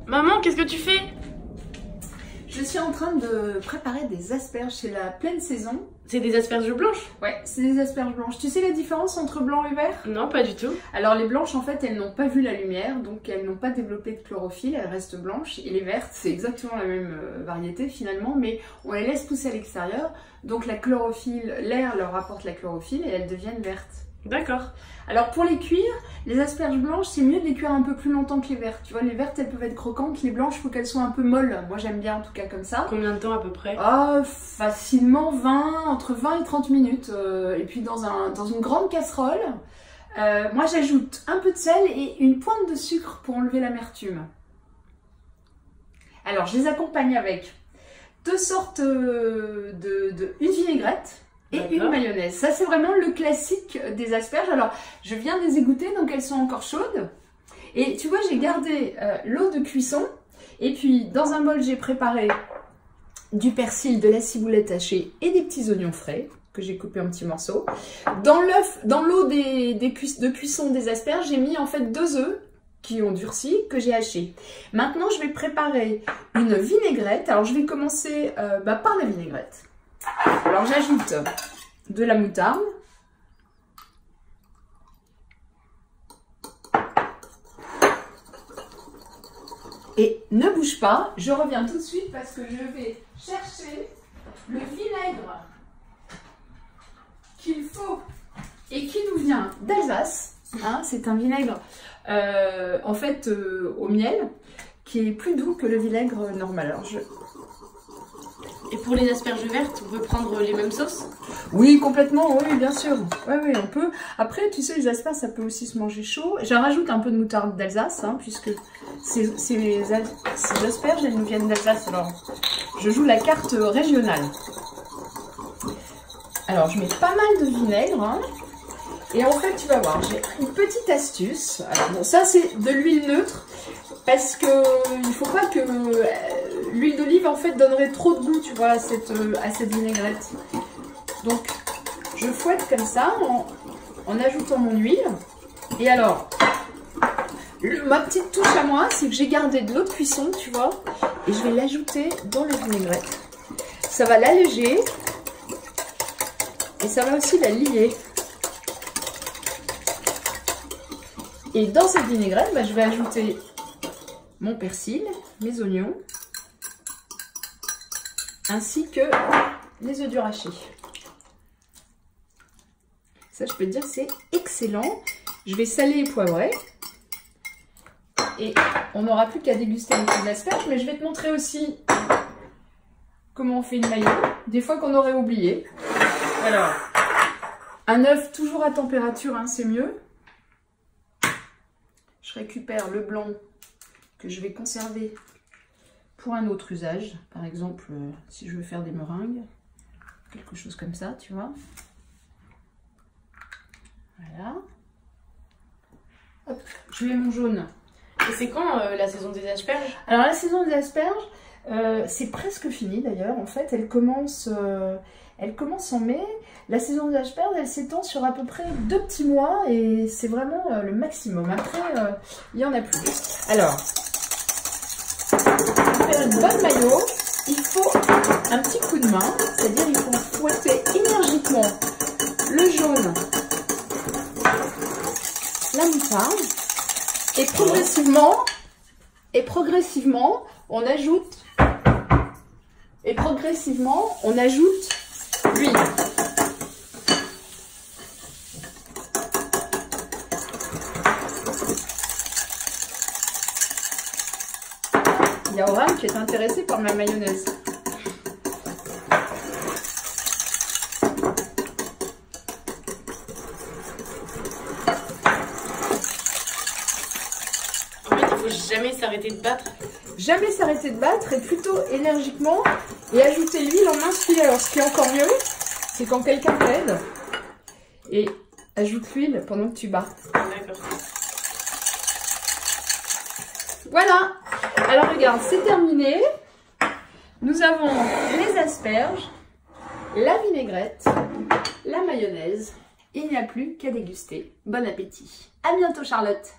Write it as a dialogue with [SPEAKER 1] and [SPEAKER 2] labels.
[SPEAKER 1] Maman, qu'est-ce que tu fais?
[SPEAKER 2] Je suis en train de préparer des asperges, c'est la pleine saison.
[SPEAKER 1] C'est des asperges blanches?
[SPEAKER 2] Ouais, c'est des asperges blanches. Tu sais la différence entre blanc et vert?
[SPEAKER 1] Non, pas du tout.
[SPEAKER 2] Alors les blanches en fait elles n'ont pas vu la lumière, donc elles n'ont pas développé de chlorophylle, elles restent blanches. Et les vertes c'est exactement la même variété finalement, mais on les laisse pousser à l'extérieur. Donc la chlorophylle, l'air leur apporte la chlorophylle et elles deviennent vertes.
[SPEAKER 1] D'accord.
[SPEAKER 2] Alors pour les cuire, les asperges blanches, c'est mieux de les cuire un peu plus longtemps que les vertes. Tu vois, les vertes, elles peuvent être croquantes, les blanches, il faut qu'elles soient un peu molles. Moi j'aime bien en tout cas comme ça.
[SPEAKER 1] Combien de temps à peu près?
[SPEAKER 2] Facilement entre 20 et 30 minutes. Et puis dans une grande casserole, moi j'ajoute un peu de sel et une pointe de sucre pour enlever l'amertume. Alors je les accompagne avec deux sortes une vinaigrette et une mayonnaise. Ça c'est vraiment le classique des asperges. Alors je viens de les égoutter donc elles sont encore chaudes. Et tu vois j'ai gardé l'eau de cuisson. Et puis dans un bol j'ai préparé du persil, de la ciboulette hachée et des petits oignons frais que j'ai coupés en petits morceaux. Dans l'eau de cuisson des asperges j'ai mis en fait 2 œufs qui ont durci, que j'ai hachés. Maintenant je vais préparer une vinaigrette. Alors je vais commencer par la vinaigrette. Alors j'ajoute de la moutarde, et ne bouge pas, je reviens tout de suite parce que je vais chercher le vinaigre qu'il faut et qui nous vient d'Alsace. Hein, c'est un vinaigre en fait au miel qui est plus doux que le vinaigre normal. Alors
[SPEAKER 1] Et pour les asperges vertes, on peut prendre les mêmes sauces?
[SPEAKER 2] Oui, complètement, oui, bien sûr. Oui, on peut. Après, tu sais, les asperges, ça peut aussi se manger chaud. J'en rajoute un peu de moutarde d'Alsace, hein, puisque ces asperges, elles nous viennent d'Alsace. Alors, je joue la carte régionale. Alors, je mets pas mal de vinaigre, hein, et en fait, tu vas voir, j'ai une petite astuce. Alors, bon, ça, c'est de l'huile neutre, parce que il faut pas que l'huile d'olive, en fait, donnerait trop de goût, tu vois, à cette vinaigrette. Donc, je fouette comme ça, en ajoutant mon huile. Et alors, ma petite touche à moi, c'est que j'ai gardé de l'eau de cuisson, tu vois, et je vais l'ajouter dans la vinaigrette. Ça va l'alléger, et ça va aussi la lier. Et dans cette vinaigrette, je vais ajouter mon persil, mes oignons, ainsi que les œufs durs hachés. Ça, je peux te dire, c'est excellent. Je vais saler et poivrer. Et on n'aura plus qu'à déguster les petites asperges, mais je vais te montrer aussi comment on fait une mayo, des fois qu'on aurait oublié. Alors, un œuf toujours à température, hein, c'est mieux. Je récupère le blanc que je vais conserver pour un autre usage. Par exemple, si je veux faire des meringues, quelque chose comme ça, tu vois. Voilà. Hop, je mets mon jaune.
[SPEAKER 1] Et c'est quand la saison des asperges?
[SPEAKER 2] Alors la saison des asperges, c'est presque fini d'ailleurs. En fait, elle commence en mai. La saison des asperges, elle s'étend sur à peu près 2 petits mois et c'est vraiment le maximum. Après, il n'y en a plus. Alors, pour faire une bonne mayo, il faut un petit coup de main, c'est-à-dire il faut fouetter énergiquement le jaune, la moutarde, et progressivement, on ajoute l'huile. Il y a Oran qui est intéressé par ma mayonnaise.
[SPEAKER 1] En fait, il faut jamais s'arrêter de battre.
[SPEAKER 2] Jamais s'arrêter de battre et plutôt énergiquement et ajouter l'huile en main filet. Alors ce qui est encore mieux, c'est quand quelqu'un t'aide et ajoute l'huile pendant que tu bats.
[SPEAKER 1] D'accord.
[SPEAKER 2] Voilà. Alors regarde, c'est terminé. Nous avons les asperges, la vinaigrette, la mayonnaise. Il n'y a plus qu'à déguster. Bon appétit. À bientôt Charlotte.